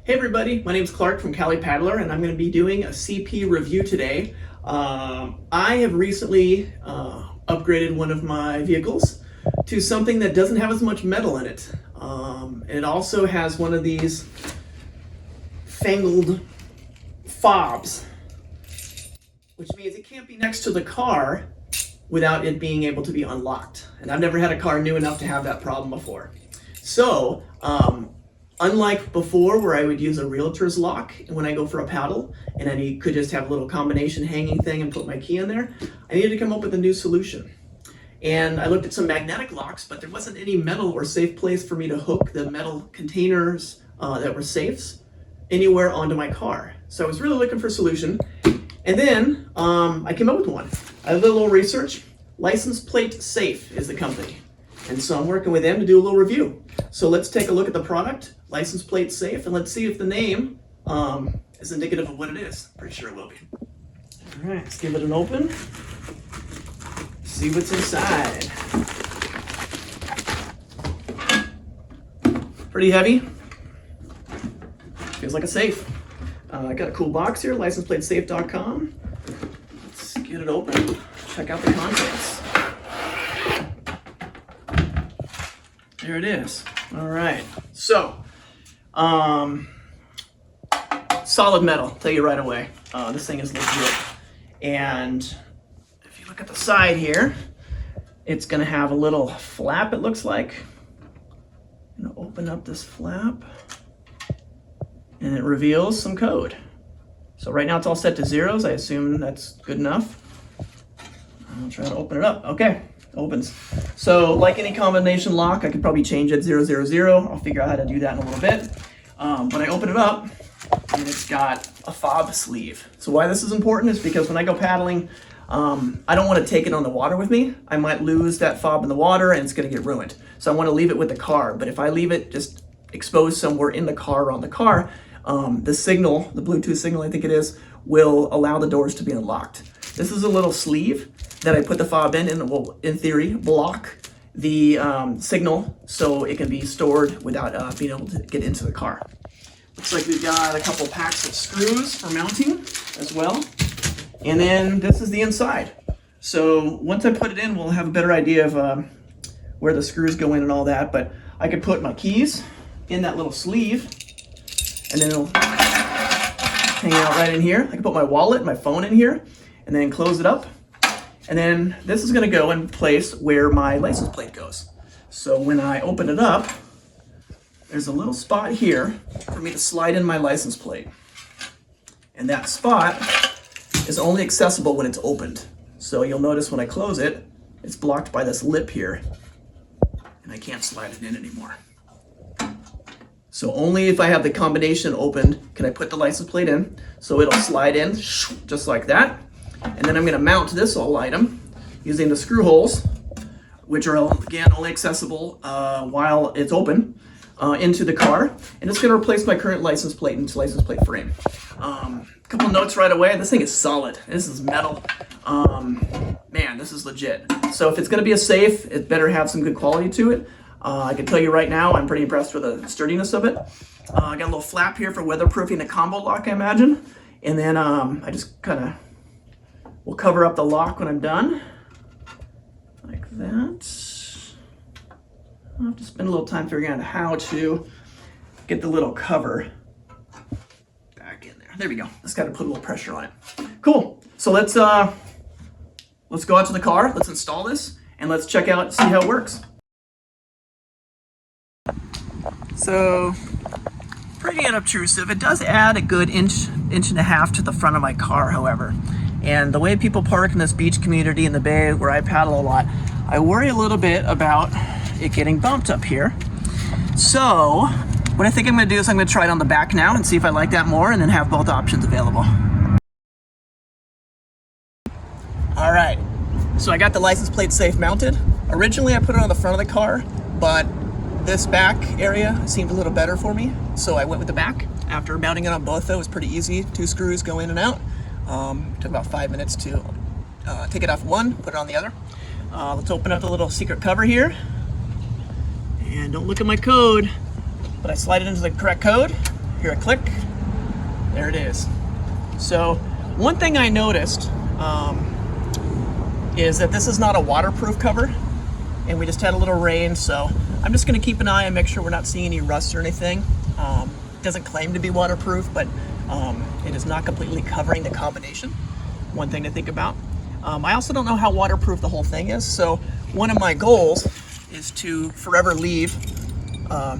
Hey everybody, my name is Clark from Cali Paddler, and I'm going to be doing a CP review today. I have recently upgraded one of my vehicles to something that doesn't have as much metal in it. It also has one of these fangled fobs, which means it can't be next to the car without it being able to be unlocked. And I've never had a car new enough to have that problem before. So, unlike before where I would use a realtor's lock when I go for a paddle and I could just have a little combination hanging thing and put my key in there, I needed to come up with a new solution. And I looked at some magnetic locks, but there wasn't any metal or safe place for me to hook the metal containers that were safes anywhere onto my car. So I was really looking for a solution. And then I came up with one. I did a little research. License Plate Safe is the company. And so I'm working with them to do a little review. So let's take a look at the product, License Plate Safe, and let's see if the name is indicative of what it is. Pretty sure it will be. All right, let's give it an open. See what's inside. Pretty heavy. Feels like a safe. I got a cool box here, licenseplatesafe.com. Let's get it open. Check out the contents. There it is. All right. So, solid metal, tell you right away. This thing is legit. And if you look at the side here, it's going to have a little flap, it looks like. I'm going to open up this flap, and it reveals some code. So right now it's all set to zeros. I assume that's good enough. I'll try to open it up. Okay. Opens. So like any combination lock, I could probably change it 000. I'll figure out how to do that in a little bit. But I open it up and it's got a fob sleeve. So why this is important is because when I go paddling, I don't want to take it on the water with me. I might lose that fob in the water and it's going to get ruined. So I want to leave it with the car. But if I leave it just exposed somewhere in the car or on the car, the signal, the Bluetooth signal I think it is, will allow the doors to be unlocked. This is a little sleeve that I put the fob in and it will, in theory, block the signal so it can be stored without being able to get into the car. Looks like we've got a couple packs of screws for mounting as well. And then this is the inside. So once I put it in, we'll have a better idea of where the screws go in and all that. But I could put my keys in that little sleeve and then it'll hang out right in here. I can put my wallet, my phone in here, and then close it up. And then this is going to go in place where my license plate goes. So when I open it up, there's a little spot here for me to slide in my license plate. And that spot is only accessible when it's opened. So you'll notice when I close it, it's blocked by this lip here. And I can't slide it in anymore. So only if I have the combination opened can I put the license plate in. So it'll slide in just like that. And then I'm going to mount this whole item using the screw holes, which are, again, only accessible while it's open, into the car. And it's going to replace my current license plate and license plate frame. A couple notes right away. This thing is solid. This is metal. Man, this is legit. So if it's going to be a safe, it better have some good quality to it. I can tell you right now, I'm pretty impressed with the sturdiness of it. I got a little flap here for weatherproofing the combo lock, I imagine. And then I just kind of will cover up the lock when I'm done, like that. I'll have to spend a little time figuring out how to get the little cover back in there. There we go. Just got to put a little pressure on it. Cool. So let's go out to the car. Let's install this and let's check out, see how it works. So pretty unobtrusive. It does add a good inch and a half to the front of my car, however. And the way people park in this beach community in the Bay where I paddle a lot, I worry a little bit about it getting bumped up here. So what I think I'm going to do is I'm going to try it on the back now and see if I like that more and then have both options available. All right, so I got the license plate safe mounted. Originally I put it on the front of the car, but this back area seemed a little better for me. So I went with the back. After mounting it on both, though, it was pretty easy. 2 screws go in and out. Took about 5 minutes to take it off one, put it on the other. Let's open up the little secret cover here. And don't look at my code, but I slide it into the correct code Hear a click. There it is. So one thing I noticed is that this is not a waterproof cover, and we just had a little rain, so I'm just going to keep an eye and make sure we're not seeing any rust or anything. It doesn't claim to be waterproof, but it is not completely covering the combination. One thing to think about. I also don't know how waterproof the whole thing is, so one of my goals is to forever leave a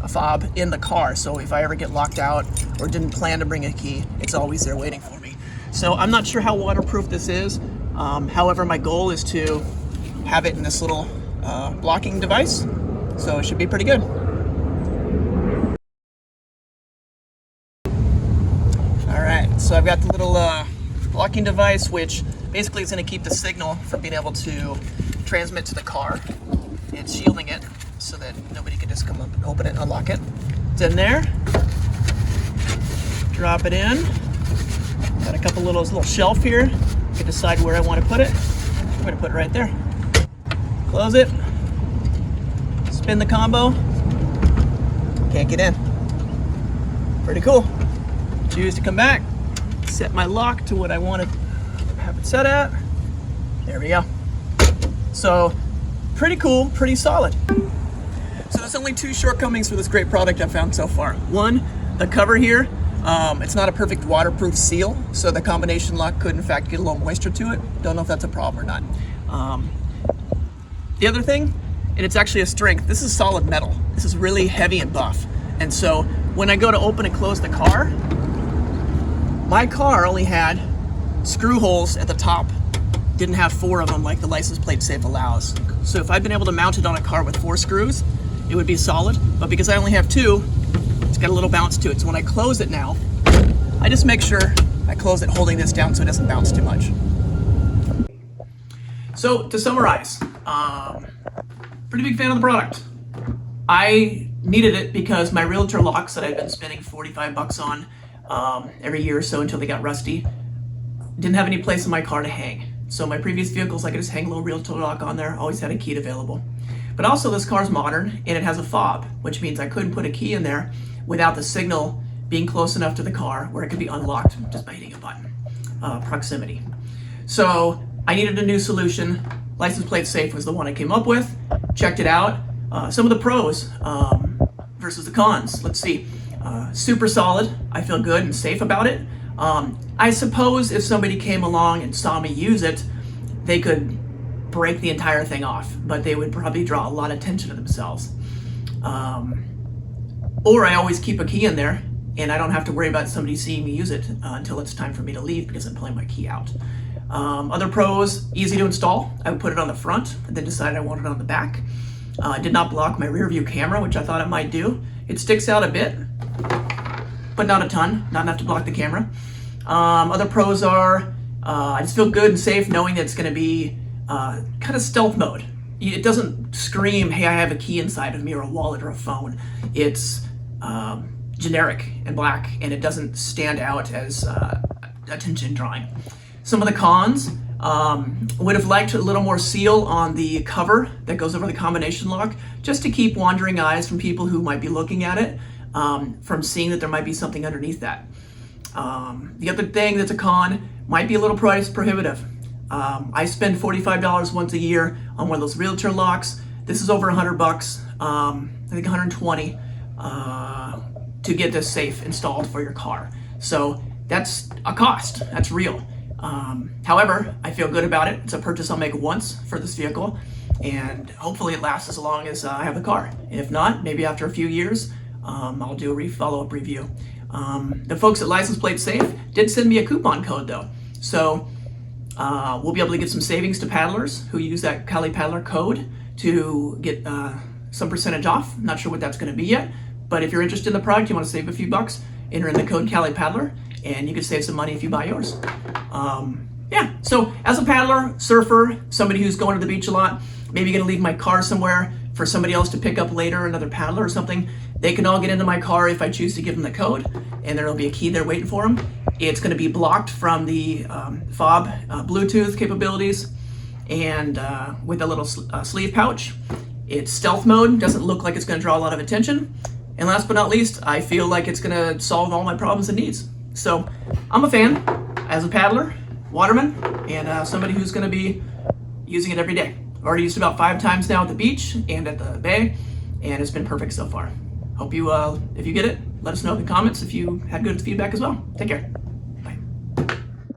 fob in the car, so if I ever get locked out or didn't plan to bring a key, it's always there waiting for me. So I'm not sure how waterproof this is. However, my goal is to have it in this little blocking device, so it should be pretty good. All right, so I've got the little blocking device, which basically is going to keep the signal from being able to transmit to the car. It's shielding it so that nobody can just come up and open it and unlock it. It's in there. Drop it in. Got a couple little shelf here. I can decide where I want to put it. I'm going to put it right there. Close it. Spin the combo. Can't get in. Pretty cool. Choose to come back. Set my lock to what I want to have it set at. There we go. So pretty cool, pretty solid. So there's only two shortcomings for this great product I've found so far. One, the cover here, it's not a perfect waterproof seal, so the combination lock could in fact get a little moisture to it. Don't know if that's a problem or not. The other thing, and it's actually a strength, this is solid metal. This is really heavy and buff. And so when I go to open and close the car, my car only had screw holes at the top. Didn't have 4 of them like the license plate safe allows. So if I'd been able to mount it on a car with 4 screws, it would be solid. But because I only have 2, it's got a little bounce to it. So when I close it now, I just make sure I close it holding this down so it doesn't bounce too much. So to summarize, pretty big fan of the product. I needed it because my realtor locks that I've been spending $45 on every year or so until they got rusty didn't have any place in my car to hang. So my previous vehicles, I could just hang a little realtor lock on there, always had a key available. But also this car's modern and it has a fob, which means I couldn't put a key in there without the signal being close enough to the car where it could be unlocked just by hitting a button. Proximity. So I needed a new solution. License plate safe was the one I came up with. Checked it out. Some of the pros versus the cons. Let's see. Super solid. I feel good and safe about it. I suppose if somebody came along and saw me use it, they could break the entire thing off, but they would probably draw a lot of attention to themselves. Or I always keep a key in there and I don't have to worry about somebody seeing me use it until it's time for me to leave because I'm pulling my key out. Other pros, easy to install. I would put it on the front and then decided I wanted it on the back. Did not block my rear view camera, which I thought it might do. It sticks out a bit, but not a ton, not enough to block the camera. Other pros are, I just feel good and safe knowing that it's going to be kind of stealth mode. It doesn't scream, hey, I have a key inside of me or a wallet or a phone. It's generic and black, and it doesn't stand out as attention drawing. Some of the cons, would have liked a little more seal on the cover that goes over the combination lock, just to keep wandering eyes from people who might be looking at it from seeing that there might be something underneath that. The other thing that's a con might be a little price prohibitive. I spend $45 once a year on one of those realtor locks. This is over $100, I think 120 to get this safe installed for your car. So that's a cost, that's real. However, I feel good about it. It's a purchase I'll make once for this vehicle, and hopefully it lasts as long as I have the car. If not, maybe after a few years, I'll do a follow-up review. The folks at License Plate Safe did send me a coupon code though. So we'll be able to get some savings to paddlers who use that Cali Paddler code to get some percentage off. Not sure what that's going to be yet, but if you're interested in the product, you want to save a few bucks, enter in the code Cali Paddler, and you can save some money if you buy yours. Yeah, so as a paddler, surfer, somebody who's going to the beach a lot, maybe going to leave my car somewhere for somebody else to pick up later, another paddler or something, they can all get into my car if I choose to give them the code, and there'll be a key there waiting for them. It's going to be blocked from the fob Bluetooth capabilities, and with a little sleeve pouch. It's stealth mode, doesn't look like it's going to draw a lot of attention, And last but not least, I feel like it's gonna solve all my problems and needs. So I'm a fan as a paddler, waterman, and somebody who's gonna be using it every day. I've already used it about 5 times now at the beach and at the bay, and it's been perfect so far. Hope you, if you get it, let us know in the comments if you had good feedback as well. Take care.